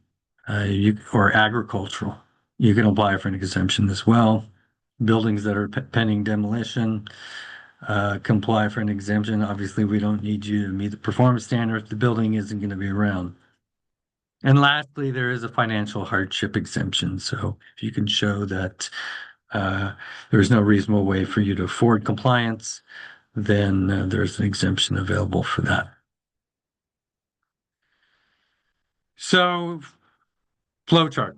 or agricultural, you can apply for an exemption as well. Buildings that are pending demolition can apply for an exemption. Obviously, we don't need you to meet the performance standard if the building isn't going to be around. And lastly, there is a financial hardship exemption. So if you can show that there's no reasonable way for you to afford compliance, then there's an exemption available for that. So, flow chart.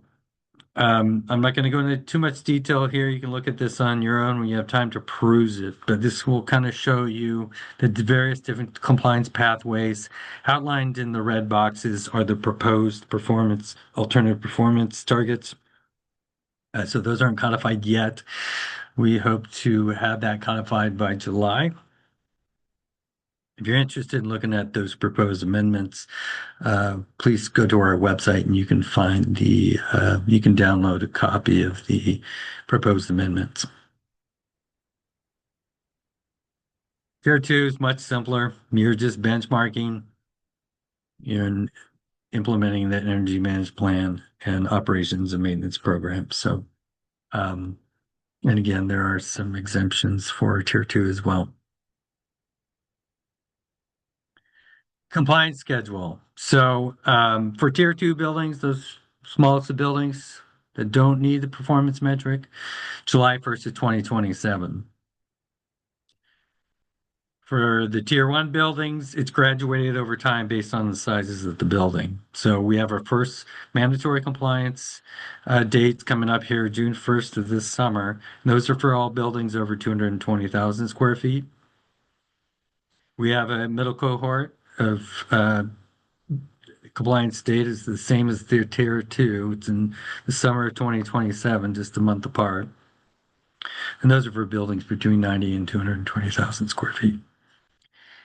I'm not going to go into too much detail here. You can look at this on your own when you have time to peruse it, but this will kind of show you the various different compliance pathways. Outlined in the red boxes are the proposed alternative performance targets. So those aren't codified yet. We hope to have that codified by July. If you're interested in looking at those proposed amendments, please go to our website and you can you can download a copy of the proposed amendments. Tier 2 is much simpler. You're just benchmarking. You're implementing the energy management plan and operations and maintenance program. So, and again, there are some exemptions for tier 2 as well. Compliance schedule. So for tier 2 buildings, those smallest of buildings that don't need the performance metric, July 1st of 2027. For the tier 1 buildings, it's graduated over time based on the sizes of the building. So we have our first mandatory compliance dates coming up here, June 1st of this summer. And those are for all buildings over 220,000 square feet. We have a middle cohort of compliance date is the same as their tier 2. It's in the summer of 2027, just a month apart. And those are for buildings between 90 and 220,000 square feet.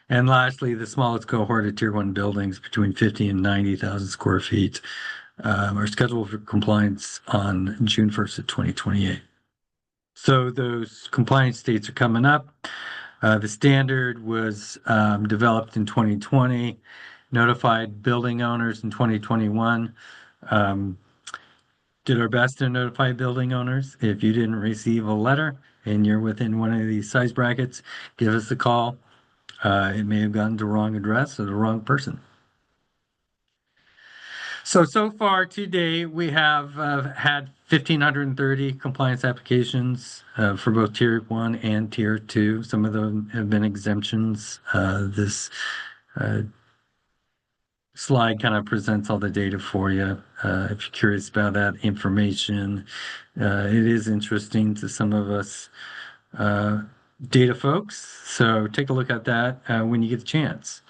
And lastly, the smallest cohort of tier 1 buildings between 50 and 90,000 square feet are scheduled for compliance on June 1st of 2028. So those compliance dates are coming up. The standard was developed in 2020, notified building owners in 2021. Did our best to notify building owners. If you didn't receive a letter and you're within one of these size brackets, give us a call. It may have gotten to the wrong address or the wrong person. So far today, we have had 1,530 compliance applications for both Tier 1 and Tier 2. Some of them have been exemptions. This slide kind of presents all the data for you. If you're curious about that information, it is interesting to some of us data folks. So take a look at that when you get the chance.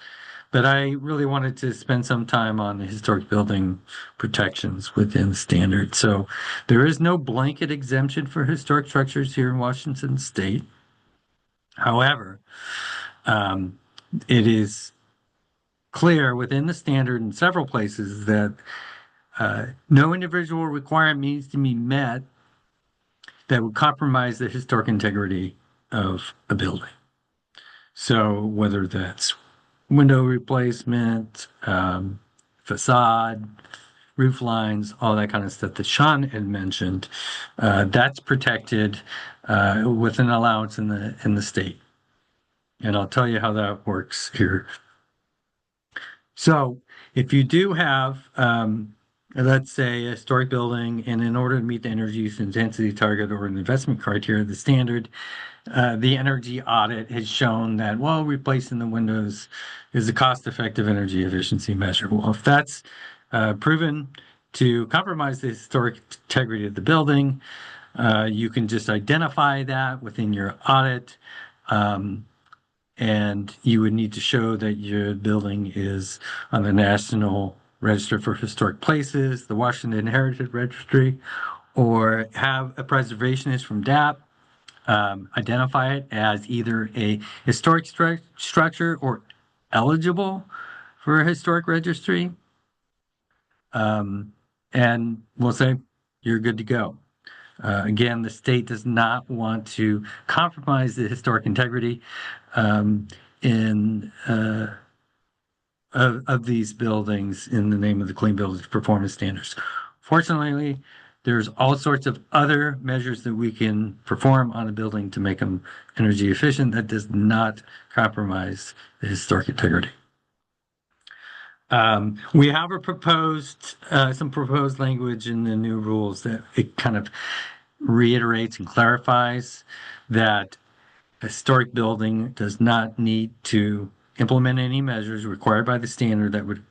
But I really wanted to spend some time on the historic building protections within the standard. So there is no blanket exemption for historic structures here in Washington State. However, it is clear within the standard in several places that no individual requirement needs to be met that would compromise the historic integrity of a building. So whether that's window replacement, facade, roof lines, all that kind of stuff that Sean had mentioned, that's protected with an allowance in the state. And I'll tell you how that works here. So if you do have, let's say, a historic building, and in order to meet the energy use intensity target or an investment criteria, the standard, the energy audit has shown that, well, replacing the windows is a cost-effective energy efficiency measure. Well, if that's proven to compromise the historic integrity of the building, you can just identify that within your audit. And you would need to show that your building is on the National Register for Historic Places, the Washington Heritage Registry, or have a preservationist from DAP identify it as either a historic structure or eligible for a historic registry. And we'll say you're good to go. Again, the state does not want to compromise the historic integrity in of these buildings in the name of the Clean Buildings Performance Standards. Fortunately, there's all sorts of other measures that we can perform on a building to make them energy efficient that does not compromise the historic integrity. We have some proposed language in the new rules that it kind of reiterates and clarifies that a historic building does not need to implement any measures required by the standard that would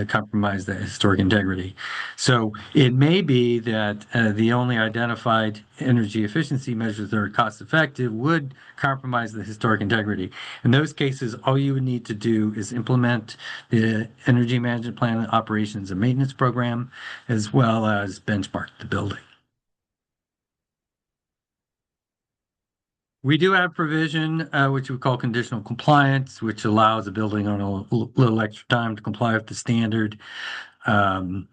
compromise the historic integrity. So it may be that the only identified energy efficiency measures that are cost effective would compromise the historic integrity. In those cases, all you would need to do is implement the energy management plan, operations and maintenance program, as well as benchmark the building. We do have provision, which we call conditional compliance, which allows a building on a little extra time to comply with the standard. Um,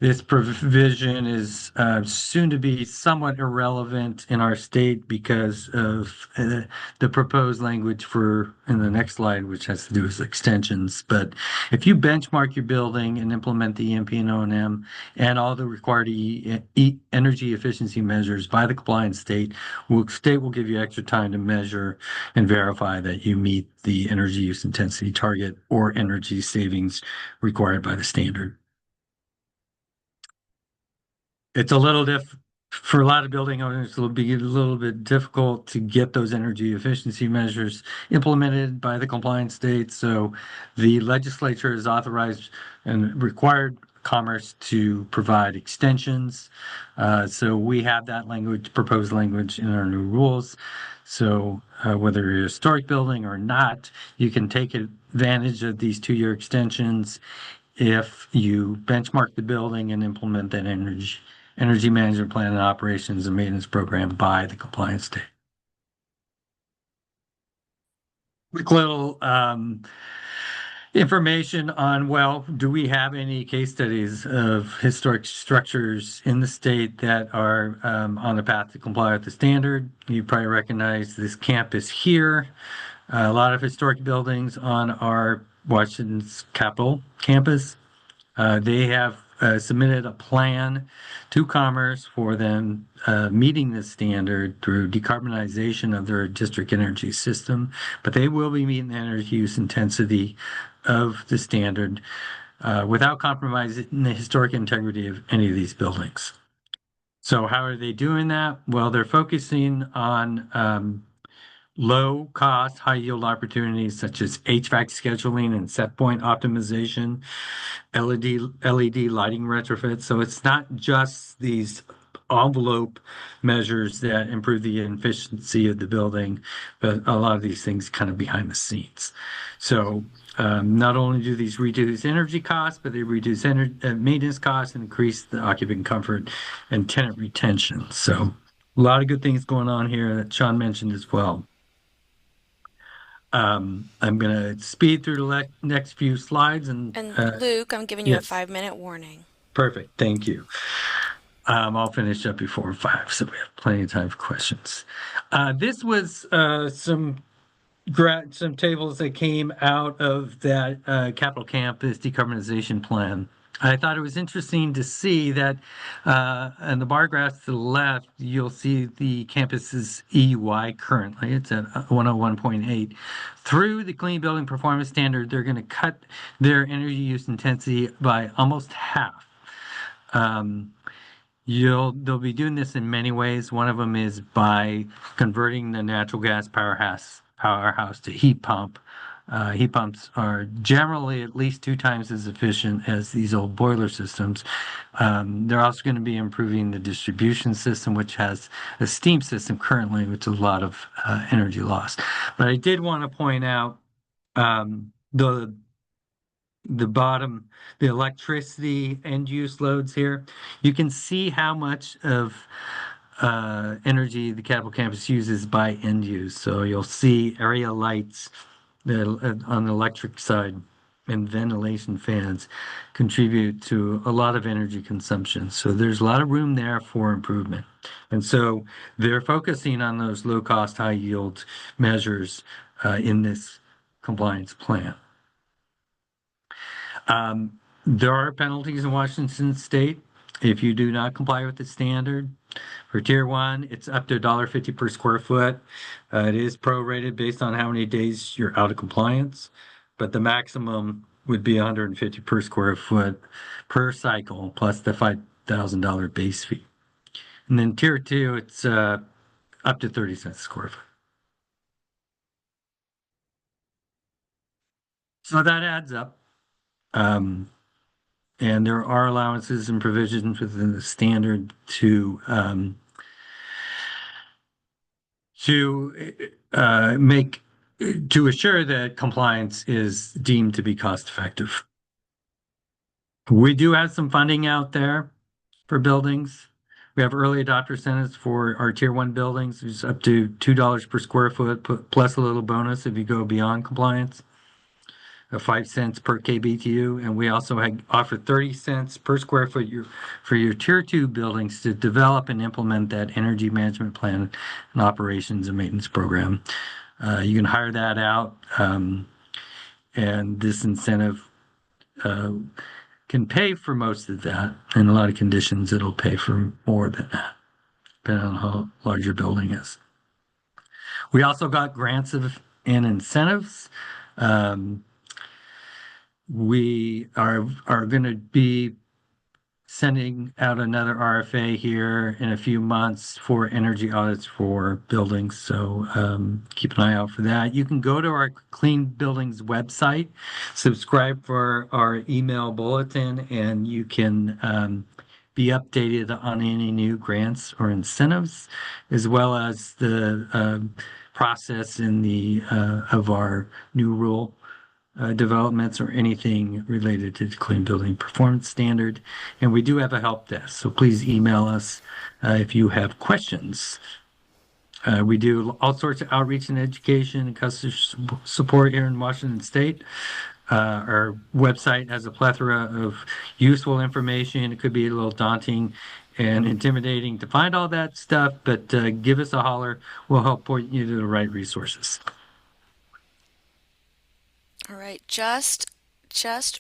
This provision is soon to be somewhat irrelevant in our state because of the proposed language for in the next slide, which has to do with extensions. But if you benchmark your building and implement the EMP and O&M and all the required energy efficiency measures by the compliant state will give you extra time to measure and verify that you meet the energy use intensity target or energy savings required by the standard. It's a little for a lot of building owners, it'll be a little bit difficult to get those energy efficiency measures implemented by the compliance state. So the legislature has authorized and required Commerce to provide extensions. So we have that language, proposed language in our new rules. So whether you're a historic building or not, you can take advantage of these 2-year extensions if you benchmark the building and implement that energy management plan and operations and maintenance program by the compliance state. Quick little information on, well, do we have any case studies of historic structures in the state that are on the path to comply with the standard? You probably recognize this campus here. A lot of historic buildings on our Washington's Capitol campus. They have submitted a plan to Commerce for them meeting this standard through decarbonization of their district energy system, but they will be meeting the energy use intensity of the standard without compromising the historic integrity of any of these buildings. So how are they doing that? Well, they're focusing on low cost, high yield opportunities such as HVAC scheduling and set point optimization, LED lighting retrofits. So it's not just these envelope measures that improve the efficiency of the building, but a lot of these things kind of behind the scenes. So not only do these reduce energy costs, but they reduce maintenance costs and increase the occupant comfort and tenant retention. So a lot of good things going on here that Sean mentioned as well. I'm going to speed through the next few slides And Luke, I'm giving you a yes, 5-minute warning. perfect. Thank you. I'll finish up before 5, so we have plenty of time for questions. This was some tables that came out of that Capital Campus decarbonization plan. I thought it was interesting to see that in the bar graphs to the left, you'll see the campus's EUI currently. It's at 101.8. Through the Clean Building Performance Standard, they're going to cut their energy use intensity by almost half. Um, they'll be doing this in many ways. One of them is by converting the natural gas powerhouse to heat pump. Heat pumps are generally at least 2 times as efficient as these old boiler systems. They're also going to be improving the distribution system, which has a steam system currently, which is a lot of energy loss. But I did want to point out the bottom, the electricity end use loads here. You can see how much of energy the Capitol campus uses by end use. So you'll see area lights on the electric side and ventilation fans contribute to a lot of energy consumption. So there's a lot of room there for improvement. And so they're focusing on those low cost, high yield measures in this compliance plan. There are penalties in Washington State if you do not comply with the standard. For Tier 1, it's up to $1.50 per square foot. It is prorated based on how many days you're out of compliance, but the maximum would be $150 per square foot per cycle, plus the $5,000 base fee. And then Tier 2, it's up to 30 cents a square foot. So that adds up. And there are allowances and provisions within the standard to make to assure that compliance is deemed to be cost effective. We do have some funding out there for buildings. We have early adopter incentives for our Tier 1 buildings. It's up to $2 per square foot, plus a little bonus if you go beyond compliance. 5 cents per kBTU, and we also offer 30 cents per square foot for your Tier 2 buildings to develop and implement that energy management plan and operations and maintenance program. You can hire that out, and this incentive can pay for most of that. In a lot of conditions, it'll pay for more than that, depending on how large your building is. We also got grants and incentives. We are going to be sending out another RFA here in a few months for energy audits for buildings. So keep an eye out for that. You can go to our Clean Buildings website, subscribe for our email bulletin, and you can be updated on any new grants or incentives, as well as the process in the of our new rule developments or anything related to the Clean Building Performance Standard. And we do have a help desk, so please email us if you have questions. We do all sorts of outreach and education and customer support here in Washington State. Our website has a plethora of useful information. It could be a little daunting and intimidating to find all that stuff, but give us a holler. We'll help point you to the right resources. All right, just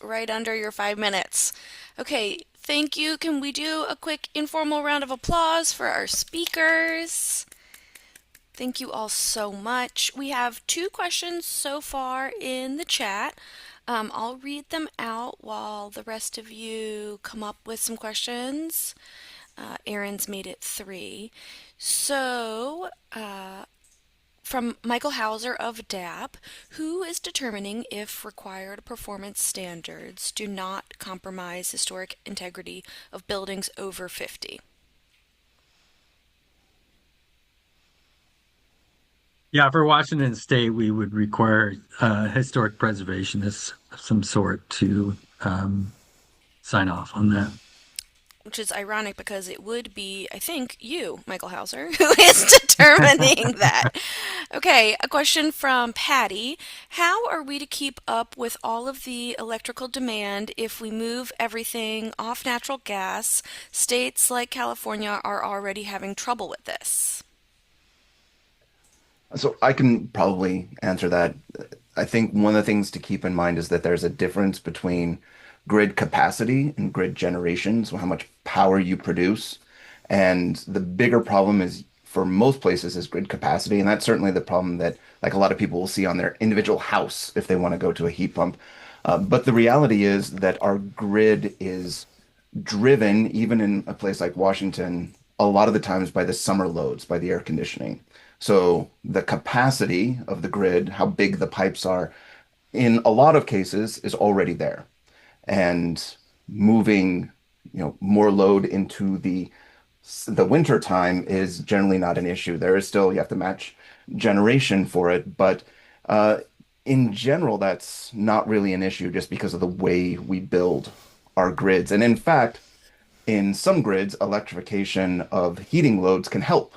right under your 5 minutes. Okay, thank you. Can we do a quick informal round of applause for our speakers? Thank you all so much. We have 2 questions so far in the chat. I'll read them out while the rest of you come up with some questions. Aaron's made it 3. So, from Michael Hauser of DAP, who is determining if required performance standards do not compromise historic integrity of buildings over 50? Yeah, for Washington State, we would require historic preservationists of some sort to sign off on that. which is ironic because it would be, I think, you, Michael Hauser, who is determining that. Okay, a question from Patty. How are we to keep up with all of the electrical demand if we move everything off natural gas? States like California are already having trouble with this. So I can probably answer that. I think one of the things to keep in mind is that there's a difference between grid capacity and grid generation, so how much power you produce. And the bigger problem is for most places is grid capacity, and that's certainly the problem that like a lot of people will see on their individual house if they want to go to a heat pump. But the reality is that our grid is driven, even in a place like Washington, a lot of the times by the summer loads, by the air conditioning. So the capacity of the grid, how big the pipes are, in a lot of cases is already there. And moving, more load into the winter time is generally not an issue. There is still, you have to match generation for it, but uh, in general, that's not really an issue just because of the way we build our grids. And in fact, in some grids, electrification of heating loads can help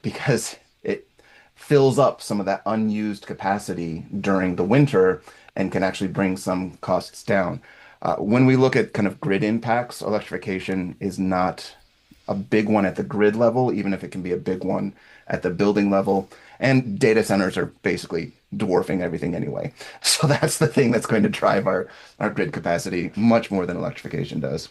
because it fills up some of that unused capacity during the winter and can actually bring some costs down. When we look at kind of grid impacts, electrification is not a big one at the grid level, even if it can be a big one at the building level. And data centers are basically dwarfing everything anyway. So that's the thing that's going to drive our grid capacity much more than electrification does.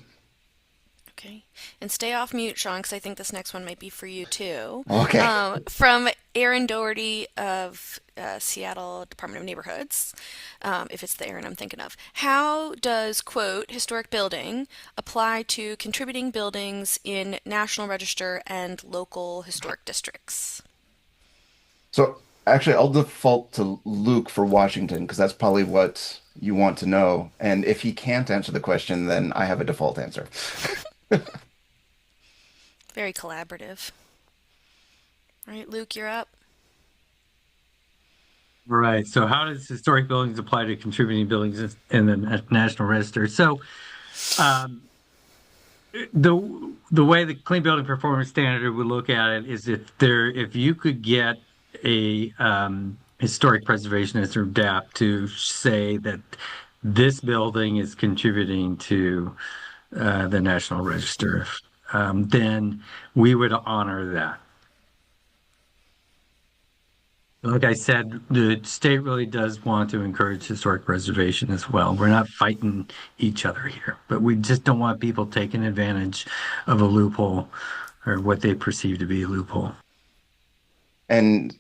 Okay. And stay off mute, Sean, because I think this next one might be for you too. Okay. From Aaron Doherty of Seattle Department of Neighborhoods, if it's the Aaron I'm thinking of. How does, quote, historic building apply to contributing buildings in National Register and local historic districts? So actually, I'll default to Luke for Washington because that's probably what you want to know. And if he can't answer the question, then I have a default answer. Very collaborative. All right, Luke, you're up. Right. So how does historic buildings apply to contributing buildings in the National Register? So um, the way the Clean Building Performance Standard would look at it is if you could get a historic preservationist or DAP to say that this building is contributing to the National Register, then we would honor that. Like I said, the state really does want to encourage historic preservation as well. We're not fighting each other here, but we just don't want people taking advantage of a loophole or what they perceive to be a loophole. And,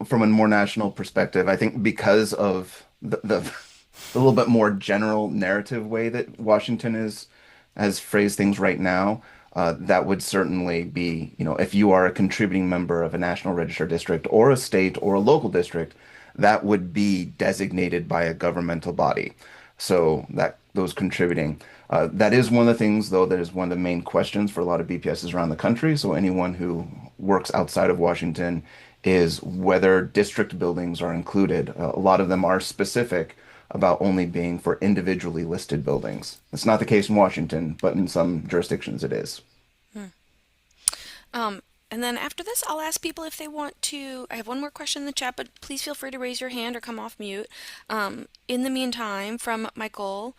from a more national perspective, I think because of the little bit more general narrative way that Washington has phrased things right now, that would certainly be, if you are a contributing member of a National Register district or a state or a local district, that would be designated by a governmental body. So that those contributing. That is one of the things, though, that is one of the main questions for a lot of BPSs around the country. So anyone who works outside of Washington is whether district buildings are included. A lot of them are specific about only being for individually listed buildings. It's not the case in Washington, but in some jurisdictions it is. Um, and then after this, I'll ask people if they want to. I have one more question in the chat, but please feel free to raise your hand or come off mute. In the meantime, from Michael,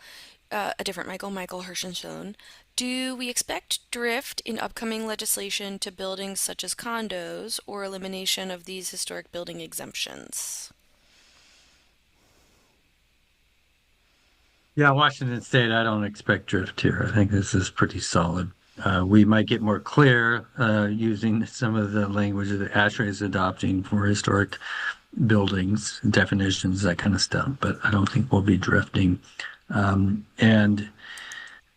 a different Michael, Michael Hirschensohn, do we expect drift in upcoming legislation to buildings such as condos or elimination of these historic building exemptions? Yeah, Washington State, I don't expect drift here. I think this is pretty solid. We might get more clear using some of the language that ASHRAE is adopting for historic buildings, definitions, that kind of stuff, but I don't think we'll be drifting. And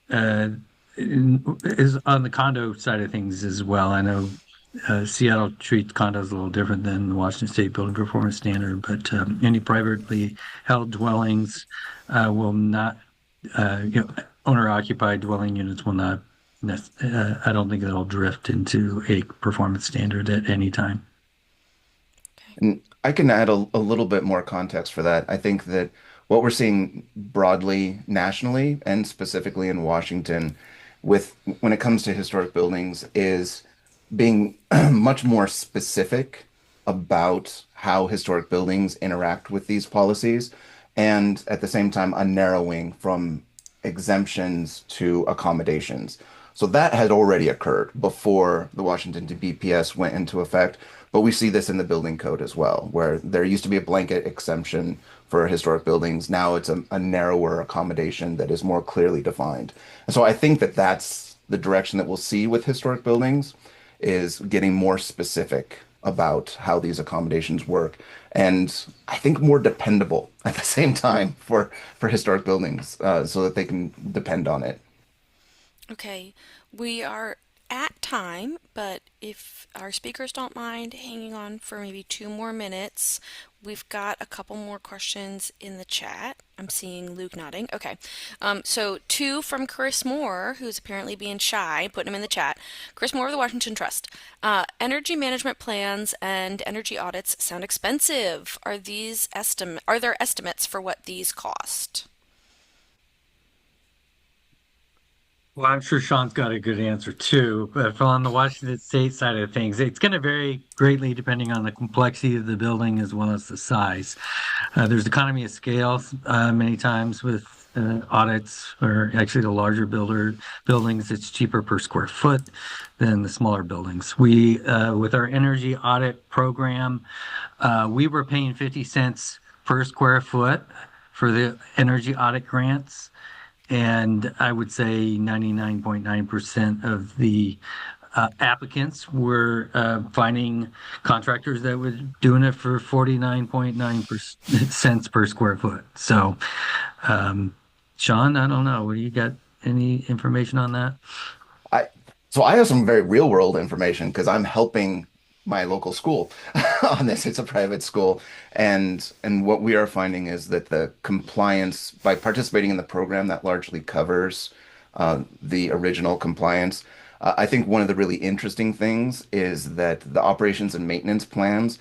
uh, is on the condo side of things as well. I know Seattle treats condos a little different than the Washington State Building Performance Standard, but any privately held dwellings will not, owner-occupied dwelling units will not. I don't think that'll drift into a performance standard at any time. Okay. And I can add a little bit more context for that. I think that what we're seeing broadly nationally and specifically in Washington with when it comes to historic buildings is being much more specific about how historic buildings interact with these policies, and at the same time, a narrowing from exemptions to accommodations. So that had already occurred before the Washington BPS went into effect, but we see this in the building code as well, where there used to be a blanket exemption for historic buildings. Now it's a narrower accommodation that is more clearly defined. And so I think that that's the direction that we'll see with historic buildings is getting more specific about how these accommodations work, and I think more dependable at the same time for historic buildings, so that they can depend on it. Okay, we are at time, but if our speakers don't mind hanging on for maybe 2 more minutes, we've got a couple more questions in the chat. I'm seeing Luke nodding. Okay, so two from Chris Moore, who's apparently being shy, putting them in the chat. Chris Moore of the Washington Trust. Energy management plans and energy audits sound expensive. Are there estimates for what these cost? Well, I'm sure Sean's got a good answer too, but on the Washington State side of things, it's going to vary greatly depending on the complexity of the building as well as the size. There's economy of scale many times with audits, or actually the larger buildings, it's cheaper per square foot than the smaller buildings. With our energy audit program, we were paying 50 cents per square foot for the energy audit grants. And I would say 99.9% of the applicants were finding contractors that were doing it for 49.9 cents per square foot. So, um, Sean, I don't know. You got any information on that? I so I have some very real world information because I'm helping my local school on this. It's a private school, and what we are finding is that the compliance by participating in the program that largely covers the original compliance. I think one of the really interesting things is that the operations and maintenance plans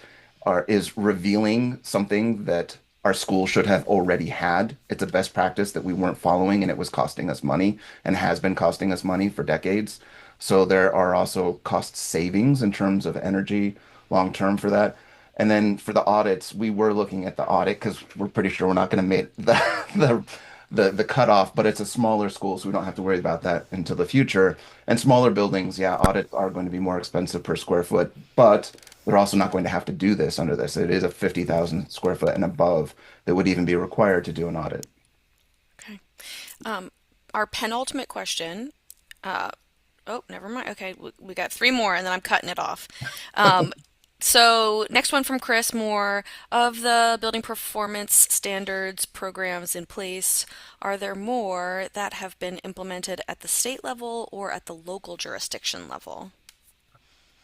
is revealing something that our school should have already had. It's a best practice that we weren't following, and it was costing us money and has been costing us money for decades. So there are also cost savings in terms of energy long term for that. And then for the audits, we were looking at the audit because we're pretty sure we're not going to make the the cutoff, but it's a smaller school, so we don't have to worry about that until the future. And smaller buildings, yeah, audits are going to be more expensive per square foot, but we're also not going to have to do this under this. It is a 50,000 square foot and above that would even be required to do an audit. Okay. Um, our penultimate question. Uh, oh, never mind. Okay, we got three more, and then I'm cutting it off. Um, so next one from Chris Moore. Of the building performance standards programs in place, are there more that have been implemented at the state level or at the local jurisdiction level?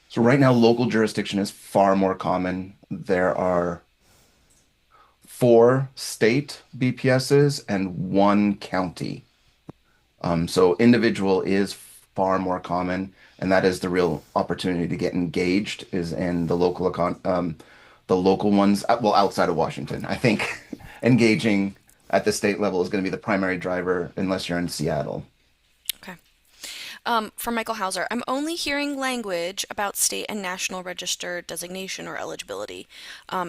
So right now, local jurisdiction is far more common. There are 4 state BPSs and 1 county. So individual is far more common, and that is the real opportunity to get engaged is in the local ones. Well, outside of Washington, I think engaging at the state level is going to be the primary driver, unless you're in Seattle. Okay. From Michael Hauser, I'm only hearing language about state and national register designation or eligibility.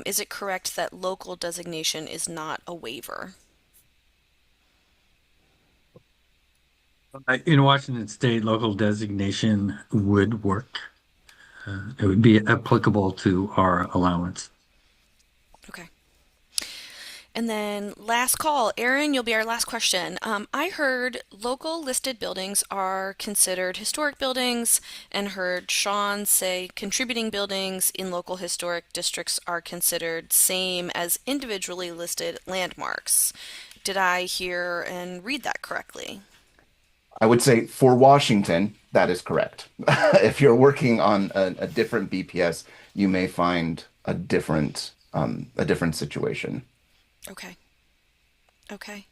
Is it correct that local designation is not a waiver? In Washington State, local designation would work. It would be applicable to our allowance. Okay. And then last call, Aaron, you'll be our last question. I heard local listed buildings are considered historic buildings, and heard Sean say contributing buildings in local historic districts are considered same as individually listed landmarks. Did I hear and read that correctly? I would say for Washington, that is correct. If you're working on a different BPS, you may find a different situation. Okay. Okay.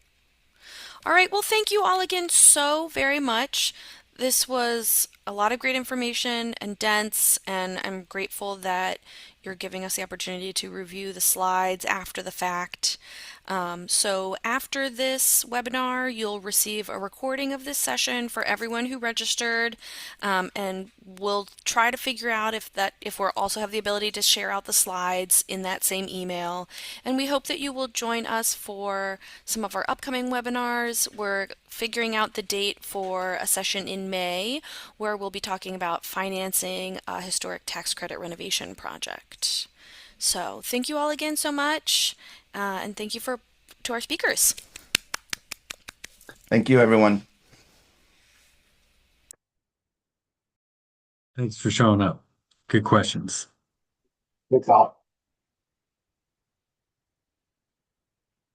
All right. Well, thank you all again so very much. This was a lot of great information and dense, and I'm grateful that you're giving us the opportunity to review the slides after the fact. So after this webinar, you'll receive a recording of this session for everyone who registered, and we'll try to figure out if we'll also have the ability to share out the slides in that same email. And we hope that you will join us for some of our upcoming webinars. We're figuring out the date for a session in May where we'll be talking about financing a historic tax credit renovation project. So thank you all again so much, and thank you to our speakers. Thank you, everyone. Thanks for showing up. Good questions. Thanks all.